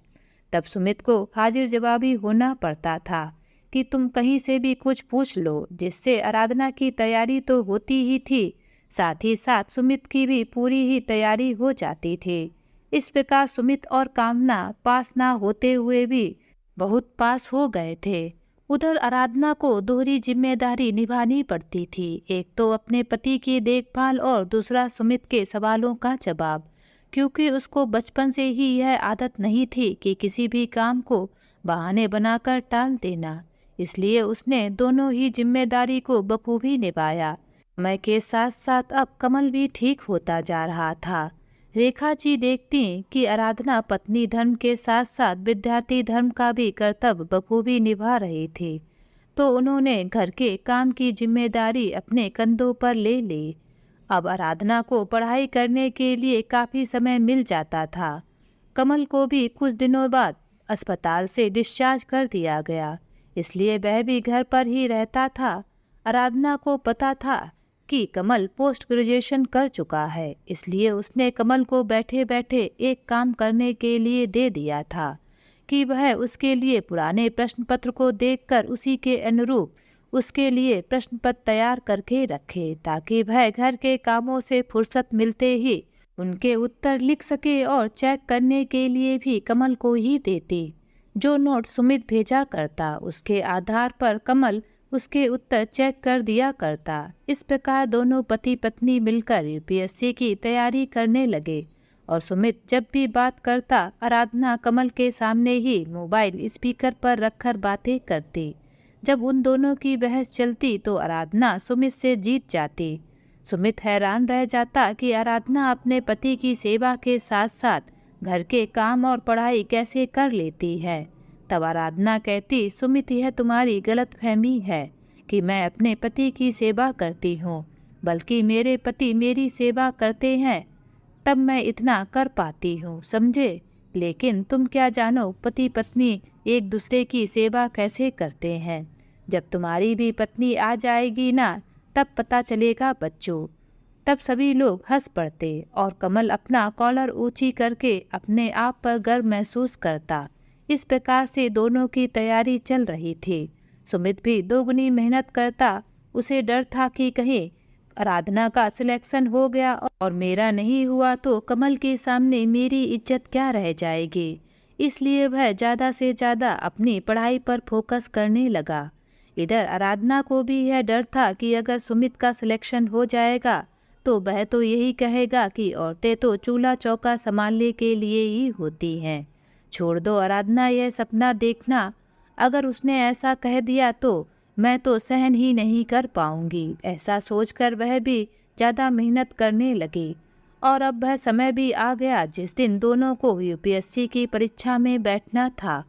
तब सुमित को हाजिर जवाबी होना पड़ता था कि तुम कहीं से भी कुछ पूछ लो, जिससे आराधना की तैयारी तो होती ही थी, साथ ही साथ सुमित की भी पूरी ही तैयारी हो जाती थी। इस प्रकार सुमित और कामना पास ना होते हुए भी बहुत पास हो गए थे। उधर आराधना को दोहरी जिम्मेदारी निभानी पड़ती थी, एक तो अपने पति की देखभाल और दूसरा सुमित के सवालों का जवाब, क्योंकि उसको बचपन से ही यह आदत नहीं थी कि किसी भी काम को बहाने बनाकर टाल देना। इसलिए उसने दोनों ही जिम्मेदारी को बखूबी निभाया। समय के साथ साथ अब कमल भी ठीक होता जा रहा था। रेखा जी देखती कि आराधना पत्नी धर्म के साथ साथ विद्यार्थी धर्म का भी कर्तव्य बखूबी निभा रही थी, तो उन्होंने घर के काम की जिम्मेदारी अपने कंधों पर ले ली। अब आराधना को पढ़ाई करने के लिए काफ़ी समय मिल जाता था। कमल को भी कुछ दिनों बाद अस्पताल से डिस्चार्ज कर दिया गया, इसलिए वह भी घर पर ही रहता था। आराधना को पता था कि कमल पोस्ट ग्रेजुएशन कर चुका है, इसलिए उसने कमल को बैठे बैठे एक काम करने के लिए दे दिया था कि वह उसके लिए पुराने प्रश्न पत्र को देखकर उसी के अनुरूप उसके लिए प्रश्न पत्र तैयार करके रखे, ताकि वह घर के कामों से फुर्सत मिलते ही उनके उत्तर लिख सके और चेक करने के लिए भी कमल को ही देती। जो नोट सुमित भेजा करता उसके आधार पर कमल उसके उत्तर चेक कर दिया करता। इस प्रकार दोनों पति पत्नी मिलकर यूपीएससी की तैयारी करने लगे और सुमित जब भी बात करता आराधना कमल के सामने ही मोबाइल स्पीकर पर रखकर बातें करती। जब उन दोनों की बहस चलती तो आराधना सुमित से जीत जाती। सुमित हैरान रह जाता कि आराधना अपने पति की सेवा के साथ साथ घर के काम और पढ़ाई कैसे कर लेती है। तब आराधना कहती, सुमित यह तुम्हारी गलतफहमी है कि मैं अपने पति की सेवा करती हूँ, बल्कि मेरे पति मेरी सेवा करते हैं तब मैं इतना कर पाती हूँ, समझे। लेकिन तुम क्या जानो पति पत्नी एक दूसरे की सेवा कैसे करते हैं। जब तुम्हारी भी पत्नी आ जाएगी ना तब पता चलेगा बच्चों। तब सभी लोग हंस पड़ते और कमल अपना कॉलर ऊंची करके अपने आप पर गर्व महसूस करता। इस प्रकार से दोनों की तैयारी चल रही थी। सुमित भी दोगुनी मेहनत करता। उसे डर था कि कहीं आराधना का सिलेक्शन हो गया और मेरा नहीं हुआ तो कमल के सामने मेरी इज्जत क्या रह जाएगी। इसलिए वह ज़्यादा से ज़्यादा अपनी पढ़ाई पर फोकस करने लगा। इधर आराधना को भी यह डर था कि अगर सुमित का सिलेक्शन हो जाएगा तो वह तो यही कहेगा कि औरतें तो चूल्हा चौका संभालने के लिए ही होती हैं। छोड़ दो आराधना यह सपना देखना, अगर उसने ऐसा कह दिया तो मैं तो सहन ही नहीं कर पाऊंगी। ऐसा सोचकर वह भी ज़्यादा मेहनत करने लगी और अब वह समय भी आ गया जिस दिन दोनों को यूपीएससी की परीक्षा में बैठना था।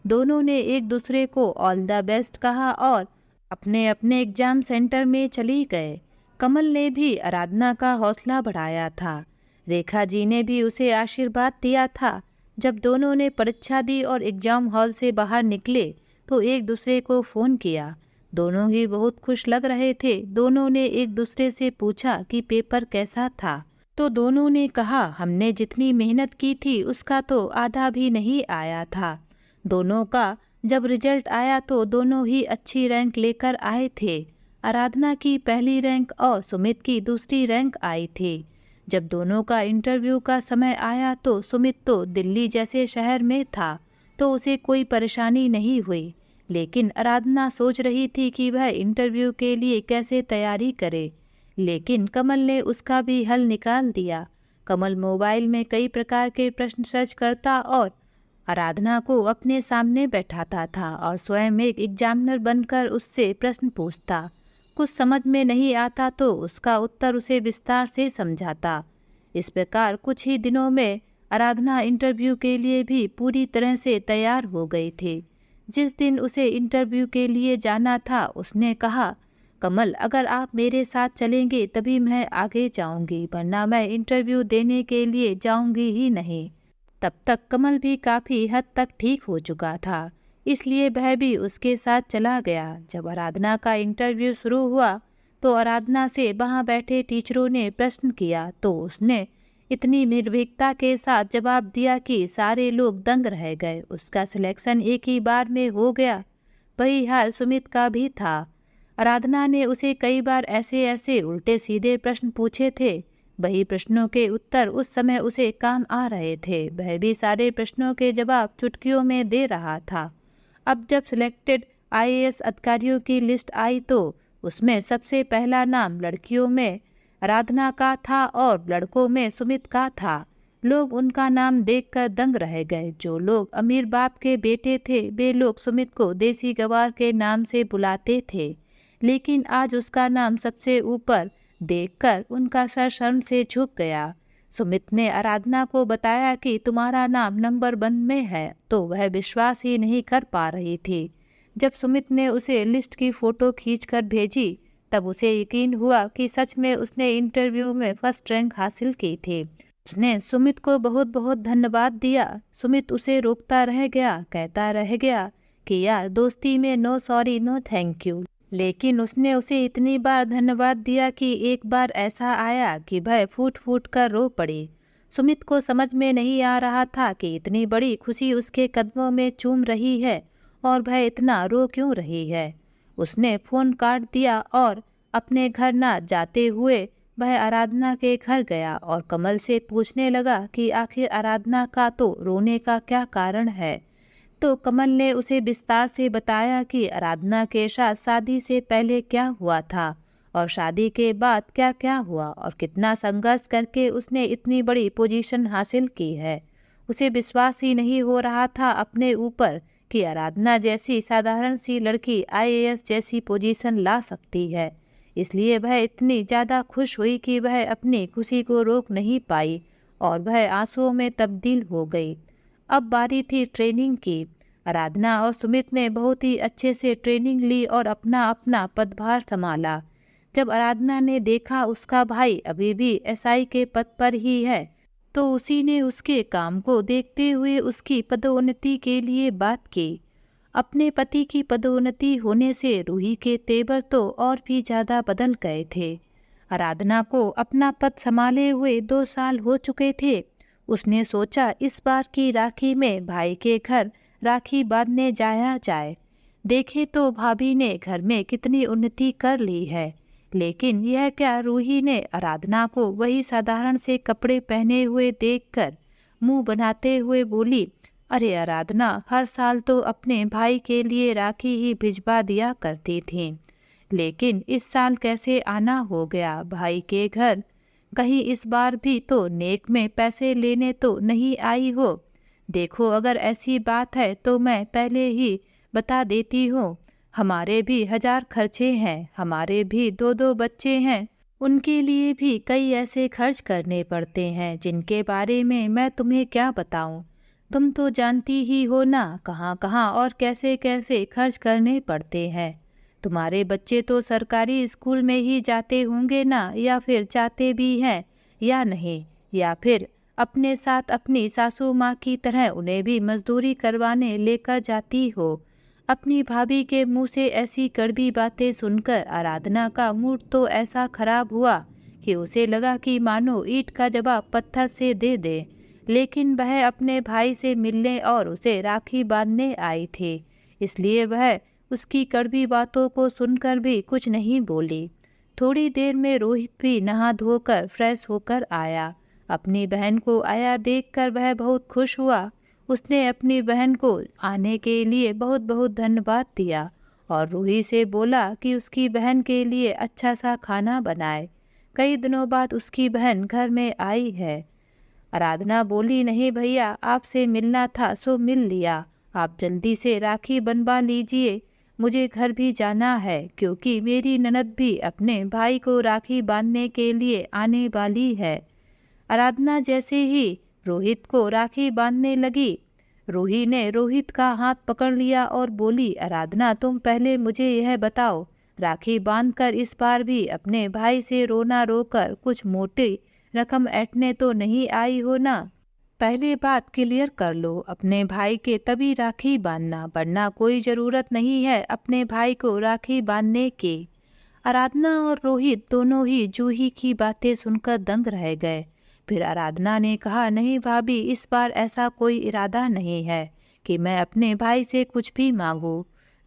दोनों ने एक दूसरे को ऑल द बेस्ट कहा और अपने अपने एग्जाम सेंटर में चली गए। कमल ने भी आराधना का हौसला बढ़ाया था। रेखा जी ने भी उसे आशीर्वाद दिया था। जब दोनों ने परीक्षा दी और एग्जाम हॉल से बाहर निकले तो एक दूसरे को फ़ोन किया। दोनों ही बहुत खुश लग रहे थे। दोनों ने एक दूसरे से पूछा कि पेपर कैसा था, तो दोनों ने कहा हमने जितनी मेहनत की थी उसका तो आधा भी नहीं आया था। दोनों का जब रिजल्ट आया तो दोनों ही अच्छी रैंक लेकर आए थे। आराधना की पहली रैंक और सुमित की दूसरी रैंक आई थी। जब दोनों का इंटरव्यू का समय आया तो सुमित तो दिल्ली जैसे शहर में था तो उसे कोई परेशानी नहीं हुई, लेकिन आराधना सोच रही थी कि वह इंटरव्यू के लिए कैसे तैयारी करे। लेकिन कमल ने उसका भी हल निकाल दिया। कमल मोबाइल में कई प्रकार के प्रश्न सर्च करता और आराधना को अपने सामने बैठाता था और स्वयं एक एग्जामिनर बनकर उससे प्रश्न पूछता। कुछ समझ में नहीं आता तो उसका उत्तर उसे विस्तार से समझाता। इस प्रकार कुछ ही दिनों में आराधना इंटरव्यू के लिए भी पूरी तरह से तैयार हो गई थी। जिस दिन उसे इंटरव्यू के लिए जाना था उसने कहा, कमल अगर आप मेरे साथ चलेंगे तभी मैं आगे जाऊंगी, वरना मैं इंटरव्यू देने के लिए जाऊंगी ही नहीं। तब तक कमल भी काफ़ी हद तक ठीक हो चुका था, इसलिए वह भी उसके साथ चला गया। जब आराधना का इंटरव्यू शुरू हुआ तो आराधना से वहाँ बैठे टीचरों ने प्रश्न किया तो उसने इतनी निर्भीकता के साथ जवाब दिया कि सारे लोग दंग रह गए। उसका सिलेक्शन एक ही बार में हो गया। वही हाल सुमित का भी था। आराधना ने उसे कई बार ऐसे ऐसे उल्टे सीधे प्रश्न पूछे थे। वही प्रश्नों के उत्तर उस समय उसे काम आ रहे थे। वह भी सारे प्रश्नों के जवाब चुटकियों में दे रहा था। अब जब सिलेक्टेड आईएएस अधिकारियों की लिस्ट आई तो उसमें सबसे पहला नाम लड़कियों में आराधना का था और लड़कों में सुमित का था। लोग उनका नाम देखकर दंग रह गए। जो लोग अमीर बाप के बेटे थे वे लोग सुमित को देसी गवार के नाम से बुलाते थे, लेकिन आज उसका नाम सबसे ऊपर देखकर उनका सर शर्म से झुक गया। सुमित ने आराधना को बताया कि तुम्हारा नाम नंबर 1 में है, तो वह विश्वास ही नहीं कर पा रही थी। जब सुमित ने उसे लिस्ट की फ़ोटो खींचकर भेजी, तब उसे यकीन हुआ कि सच में उसने इंटरव्यू में फर्स्ट रैंक हासिल की थी। उसने सुमित को बहुत बहुत धन्यवाद दिया। सुमित उसे रोकता रह गया, कहता रह गया कि यार, दोस्ती में no sorry no thank you. लेकिन उसने उसे इतनी बार धन्यवाद दिया कि एक बार ऐसा आया कि वह फूट फूट कर रो पड़ी। सुमित को समझ में नहीं आ रहा था कि इतनी बड़ी खुशी उसके कदमों में चूम रही है और वह इतना रो क्यों रही है। उसने फ़ोन काट दिया और अपने घर ना जाते हुए वह आराधना के घर गया और कमल से पूछने लगा कि आखिर आराधना का तो रोने का क्या कारण है। तो कमल ने उसे विस्तार से बताया कि आराधना के साथ शादी से पहले क्या हुआ था और शादी के बाद क्या क्या हुआ और कितना संघर्ष करके उसने इतनी बड़ी पोजीशन हासिल की है। उसे विश्वास ही नहीं हो रहा था अपने ऊपर कि आराधना जैसी साधारण सी लड़की आईएएस जैसी पोजीशन ला सकती है। इसलिए वह इतनी ज़्यादा खुश हुई कि वह अपनी खुशी को रोक नहीं पाई और वह आंसुओं में तब्दील हो गई। अब बारी थी ट्रेनिंग की। आराधना और सुमित ने बहुत ही अच्छे से ट्रेनिंग ली और अपना अपना पदभार संभाला। जब आराधना ने देखा उसका भाई अभी भी एसआई के पद पर ही है, तो उसी ने उसके काम को देखते हुए उसकी पदोन्नति के लिए बात की। अपने पति की पदोन्नति होने से रूही के तेवर तो और भी ज़्यादा बदल गए थे। आराधना को अपना पद संभाले हुए 2 साल हो चुके थे। उसने सोचा इस बार की राखी में भाई के घर राखी बांधने जाया जाए। देखे तो भाभी ने घर में कितनी उन्नति कर ली है। लेकिन यह क्या, रूही ने आराधना को वही साधारण से कपड़े पहने हुए देखकर मुंह बनाते हुए बोली, अरे आराधना, हर साल तो अपने भाई के लिए राखी ही भिजवा दिया करती थी, लेकिन इस साल कैसे आना हो गया भाई के घर? कहीं इस बार भी तो नेक में पैसे लेने तो नहीं आई हो? देखो, अगर ऐसी बात है तो मैं पहले ही बता देती हूँ। हमारे भी 1000 खर्चे हैं, हमारे भी 2-2 बच्चे हैं, उनके लिए भी कई ऐसे खर्च करने पड़ते हैं जिनके बारे में मैं तुम्हें क्या बताऊं। तुम तो जानती ही हो ना कहाँ कहाँ और कैसे कैसे खर्च करने पड़ते हैं। तुम्हारे बच्चे तो सरकारी स्कूल में ही जाते होंगे ना, या फिर जाते भी हैं या नहीं, या फिर अपने साथ अपनी सासू माँ की तरह उन्हें भी मजदूरी करवाने लेकर जाती हो। अपनी भाभी के मुंह से ऐसी कड़वी बातें सुनकर आराधना का मूड तो ऐसा खराब हुआ कि उसे लगा कि मानो ईंट का जवाब पत्थर से दे दे। लेकिन वह अपने भाई से मिलने और उसे राखी बांधने आई थी, इसलिए वह उसकी कड़वी बातों को सुनकर भी कुछ नहीं बोली। थोड़ी देर में रोहित भी नहा धोकर फ्रेश होकर आया। अपनी बहन को आया देखकर वह बहुत खुश हुआ। उसने अपनी बहन को आने के लिए बहुत बहुत धन्यवाद दिया और रूही से बोला कि उसकी बहन के लिए अच्छा सा खाना बनाए। कई दिनों बाद उसकी बहन घर में आई है। आराधना बोली, नहीं भैया, आपसे मिलना था सो मिल लिया। आप जल्दी से राखी बनवा लीजिए, मुझे घर भी जाना है क्योंकि मेरी ननद भी अपने भाई को राखी बांधने के लिए आने वाली है। आराधना जैसे ही रोहित को राखी बांधने लगी, रूही ने रोहित का हाथ पकड़ लिया और बोली, आराधना, तुम पहले मुझे यह बताओ, राखी बांधकर इस बार भी अपने भाई से रोना रोकर कुछ मोटी रकम ऐंठने तो नहीं आई हो ना? पहले बात क्लियर कर लो, अपने भाई के तभी राखी बांधना, वरना कोई ज़रूरत नहीं है अपने भाई को राखी बांधने की। आराधना और रोहित दोनों ही जूही की बातें सुनकर दंग रह गए। फिर आराधना ने कहा, नहीं भाभी, इस बार ऐसा कोई इरादा नहीं है कि मैं अपने भाई से कुछ भी मांगूं।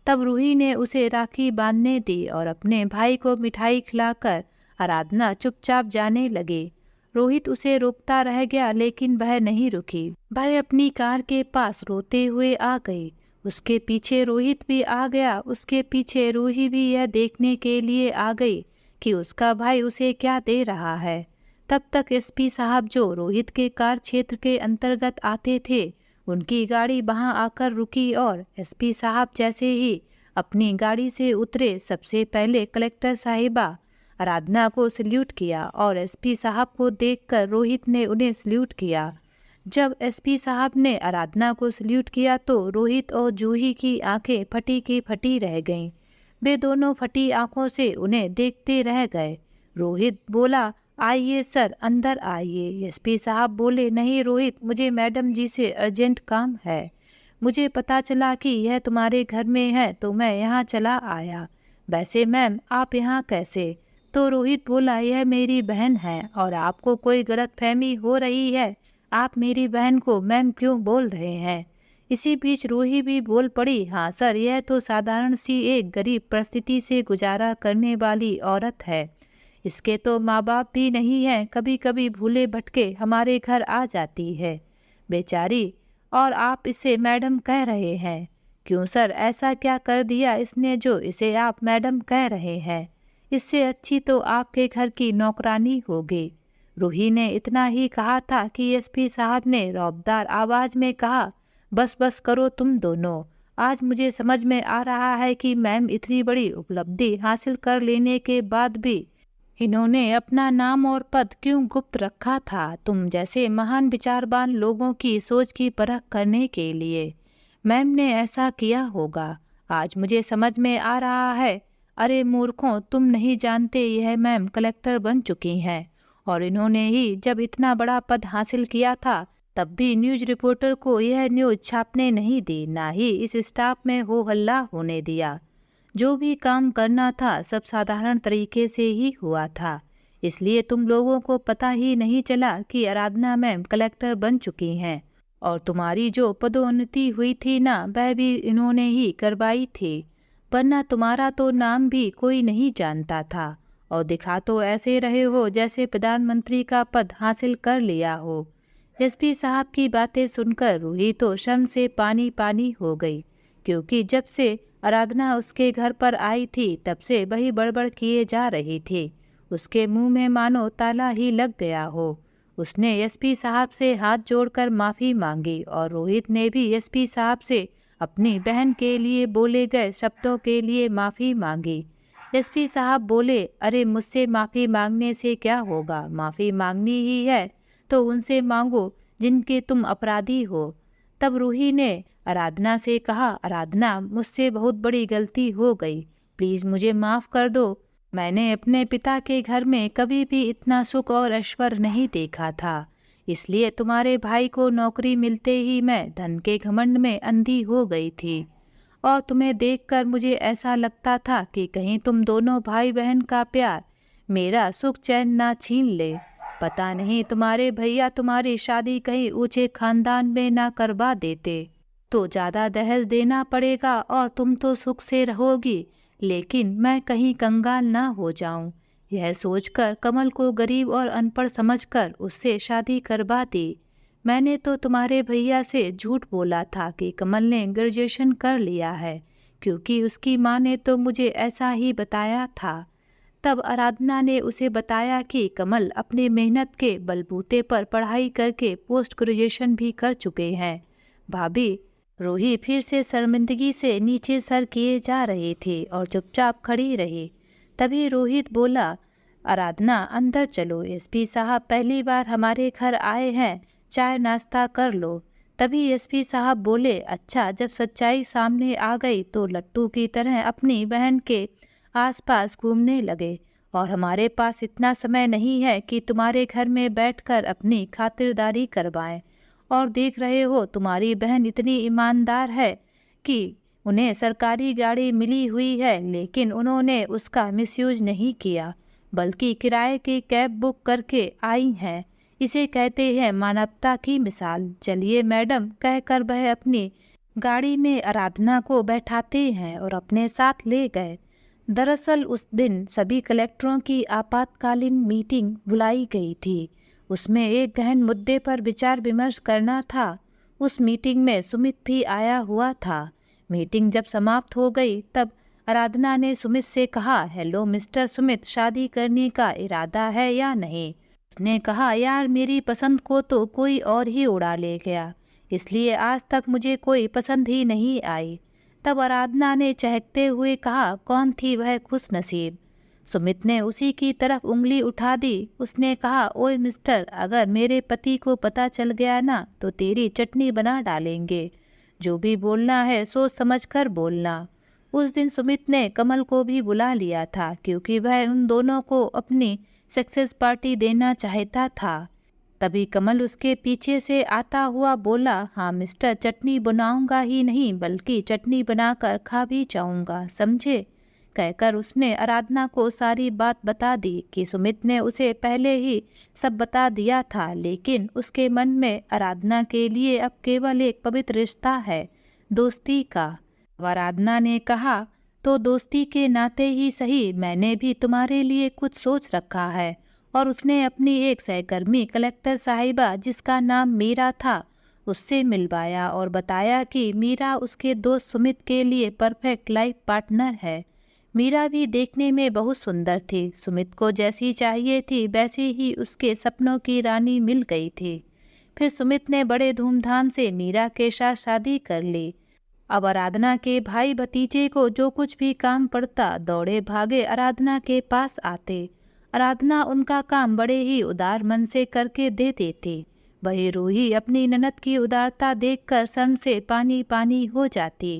तब रूही ने उसे राखी बांधने दी और अपने भाई को मिठाई खिलाकर आराधना चुपचाप जाने लगी। रोहित उसे रोकता रह गया लेकिन वह नहीं रुकी। वह अपनी कार के पास रोते हुए आ गई। उसके पीछे रोहित भी आ गया। उसके पीछे रूही भी यह देखने के लिए आ गई कि उसका भाई उसे क्या दे रहा है। तब तक एसपी साहब, जो रोहित के कार क्षेत्र के अंतर्गत आते थे, उनकी गाड़ी वहां आकर रुकी और एसपी साहब जैसे ही अपनी गाड़ी से उतरे, सबसे पहले कलेक्टर साहिबा आराधना को सल्यूट किया और एसपी साहब को देखकर रोहित ने उन्हें सल्यूट किया। जब एसपी साहब ने आराधना को सल्यूट किया तो रोहित और जूही की आंखें फटी की फटी रह गईं। वे दोनों फटी आंखों से उन्हें देखते रह गए। रोहित बोला, आइए सर, अंदर आइए। एसपी साहब बोले, नहीं रोहित, मुझे मैडम जी से अर्जेंट काम है। मुझे पता चला कि यह तुम्हारे घर में है तो मैं यहाँ चला आया। वैसे मैम, आप यहाँ कैसे? तो रोहित बोला, यह मेरी बहन है और आपको कोई गलतफहमी हो रही है। आप मेरी बहन को मैम क्यों बोल रहे हैं? इसी बीच रूही भी बोल पड़ी, हाँ सर, यह तो साधारण सी एक गरीब परिस्थिति से गुजारा करने वाली औरत है। इसके तो माँ बाप भी नहीं हैं, कभी कभी भूले भटके हमारे घर आ जाती है बेचारी, और आप इसे मैडम कह रहे हैं। क्यों सर, ऐसा क्या कर दिया इसने जो इसे आप मैडम कह रहे हैं? इससे अच्छी तो आपके घर की नौकरानी होगी। रूही ने इतना ही कहा था कि एसपी साहब ने रौबदार आवाज में कहा, बस बस करो तुम दोनों। आज मुझे समझ में आ रहा है कि मैम इतनी बड़ी उपलब्धि हासिल कर लेने के बाद भी इन्होंने अपना नाम और पद क्यों गुप्त रखा था, तुम जैसे महान विचारवान लोगों की सोच की परख करने के लिए। मैम ने ऐसा किया होगा, आज मुझे समझ में आ रहा है। अरे मूर्खों, तुम नहीं जानते यह मैम कलेक्टर बन चुकी हैं, और इन्होंने ही जब इतना बड़ा पद हासिल किया था तब भी न्यूज़ रिपोर्टर को यह न्यूज़ छापने नहीं दी, ना ही इस स्टाफ में हो हल्ला होने दिया। जो भी काम करना था सब साधारण तरीके से ही हुआ था, इसलिए तुम लोगों को पता ही नहीं चला कि आराधना मैम कलेक्टर बन चुकी हैं, और तुम्हारी जो पदोन्नति हुई थी ना, वह भी इन्होंने ही करवाई थी, वरना तुम्हारा तो नाम भी कोई नहीं जानता था, और दिखा तो ऐसे रहे हो जैसे प्रधानमंत्री का पद हासिल कर लिया हो। एसपी साहब की बातें सुनकर रूही तो शर्म से पानी पानी हो गई, क्योंकि जब से आराधना उसके घर पर आई थी तब से वही बड़बड़ किए जा रही थी। उसके मुंह में मानो ताला ही लग गया हो। उसने एसपी साहब से हाथ जोड़कर माफ़ी मांगी और रोहित ने भी एसपी साहब से अपनी बहन के लिए बोले गए शब्दों के लिए माफ़ी मांगी। एसपी साहब बोले, अरे मुझसे माफ़ी मांगने से क्या होगा, माफ़ी मांगनी ही है तो उनसे मांगो जिनके तुम अपराधी हो। तब रूही ने आराधना से कहा, आराधना, मुझसे बहुत बड़ी गलती हो गई, प्लीज़ मुझे माफ़ कर दो। मैंने अपने पिता के घर में कभी भी इतना सुख और ऐश्वर्य नहीं देखा था, इसलिए तुम्हारे भाई को नौकरी मिलते ही मैं धन के घमंड में अंधी हो गई थी, और तुम्हें देखकर मुझे ऐसा लगता था कि कहीं तुम दोनों भाई बहन का प्यार मेरा सुख चैन ना छीन ले। पता नहीं तुम्हारे भैया तुम्हारी शादी कहीं ऊंचे खानदान में ना करवा देते तो ज़्यादा दहेज देना पड़ेगा और तुम तो सुख से रहोगी, लेकिन मैं कहीं कंगाल ना हो जाऊं। यह सोचकर कमल को गरीब और अनपढ़ समझकर उससे शादी करवा दी। मैंने तो तुम्हारे भैया से झूठ बोला था कि कमल ने ग्रेजुएशन कर लिया है, क्योंकि उसकी माँ ने तो मुझे ऐसा ही बताया था। तब आराधना ने उसे बताया कि कमल अपनी मेहनत के बलबूते पर पढ़ाई करके पोस्ट ग्रेजुएशन भी कर चुके हैं। भाभी, रूही फिर से शर्मिंदगी से नीचे सर किए जा रही थी और चुपचाप खड़ी रही। तभी रोहित बोला, आराधना अंदर चलो, एसपी साहब पहली बार हमारे घर आए हैं, चाय नाश्ता कर लो। तभी एसपी साहब बोले, अच्छा, जब सच्चाई सामने आ गई तो लट्टू की तरह अपनी बहन के आसपास घूमने लगे, और हमारे पास इतना समय नहीं है कि तुम्हारे घर में बैठकर अपनी खातिरदारी करवाएं। और देख रहे हो तुम्हारी बहन इतनी ईमानदार है कि उन्हें सरकारी गाड़ी मिली हुई है, लेकिन उन्होंने उसका मिसयूज नहीं किया, बल्कि किराए की कैब बुक करके आई हैं। इसे कहते हैं मानवता की मिसाल। चलिए मैडम, कहकर वह अपनी गाड़ी में आराधना को बैठाते हैं और अपने साथ ले गए। दरअसल उस दिन सभी कलेक्टरों की आपातकालीन मीटिंग बुलाई गई थी। उसमें एक गहन मुद्दे पर विचार विमर्श करना था। उस मीटिंग में सुमित भी आया हुआ था। मीटिंग जब समाप्त हो गई तब आराधना ने सुमित से कहा, हेलो मिस्टर सुमित, शादी करने का इरादा है या नहीं? उसने कहा, यार मेरी पसंद को तो कोई और ही उड़ा ले गया, इसलिए आज तक मुझे कोई पसंद ही नहीं आई। तब आराधना ने चहकते हुए कहा, कौन थी वह खुश नसीब? सुमित ने उसी की तरफ उंगली उठा दी। उसने कहा, ओए मिस्टर, अगर मेरे पति को पता चल गया ना तो तेरी चटनी बना डालेंगे। जो भी बोलना है सोच समझ कर बोलना। उस दिन सुमित ने कमल को भी बुला लिया था क्योंकि वह उन दोनों को अपनी सक्सेस पार्टी देना चाहता था। तभी कमल उसके पीछे से आता हुआ बोला, हाँ मिस्टर, चटनी बनाऊंगा ही नहीं बल्कि चटनी बनाकर खा भी जाऊंगा, समझे। कहकर उसने आराधना को सारी बात बता दी कि सुमित ने उसे पहले ही सब बता दिया था, लेकिन उसके मन में आराधना के लिए अब केवल एक पवित्र रिश्ता है, दोस्ती का। आराधना ने कहा, तो दोस्ती के नाते ही सही मैंने भी तुम्हारे लिए कुछ सोच रखा है। और उसने अपनी एक सहकर्मी कलेक्टर साहिबा जिसका नाम मीरा था उससे मिलवाया और बताया कि मीरा उसके दोस्त सुमित के लिए परफेक्ट लाइफ पार्टनर है। मीरा भी देखने में बहुत सुंदर थी। सुमित को जैसी चाहिए थी वैसी ही उसके सपनों की रानी मिल गई थी। फिर सुमित ने बड़े धूमधाम से मीरा के साथ शादी कर ली। अब आराधना के भाई भतीजे को जो कुछ भी काम पड़ता दौड़े भागे आराधना के पास आते। आराधना उनका काम बड़े ही उदार मन से करके दे देती। वही रूही अपनी ननद की उदारता देखकर सर से पानी पानी हो जाती।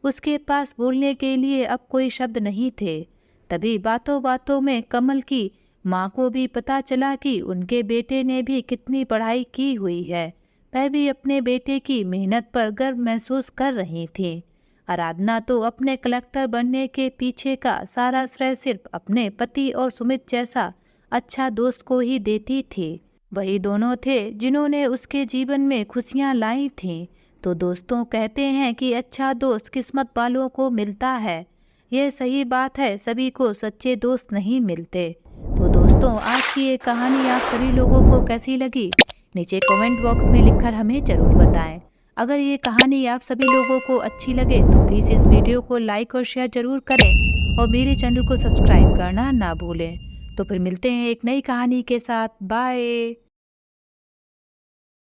उसके पास बोलने के लिए अब कोई शब्द नहीं थे। तभी बातों बातों में कमल की माँ को भी पता चला कि उनके बेटे ने भी कितनी पढ़ाई की हुई है। वह भी अपने बेटे की मेहनत पर गर्व महसूस कर रही थी। आराधना तो अपने कलेक्टर बनने के पीछे का सारा श्रेय सिर्फ अपने पति और सुमित जैसा अच्छा दोस्त को ही देती थी। वही दोनों थे जिन्होंने उसके जीवन में खुशियां लाई थीं। तो दोस्तों, कहते हैं कि अच्छा दोस्त किस्मत वालों को मिलता है। यह सही बात है, सभी को सच्चे दोस्त नहीं मिलते। तो दोस्तों, आज की ये कहानी आप सभी लोगों को कैसी लगी नीचे कमेंट बॉक्स में लिखकर हमें ज़रूर बताएं। अगर ये कहानी आप सभी लोगों को अच्छी लगे तो प्लीज़ इस वीडियो को लाइक और शेयर ज़रूर करें और मेरे चैनल को सब्सक्राइब करना ना भूलें। तो फिर मिलते हैं एक नई कहानी के साथ। बाय।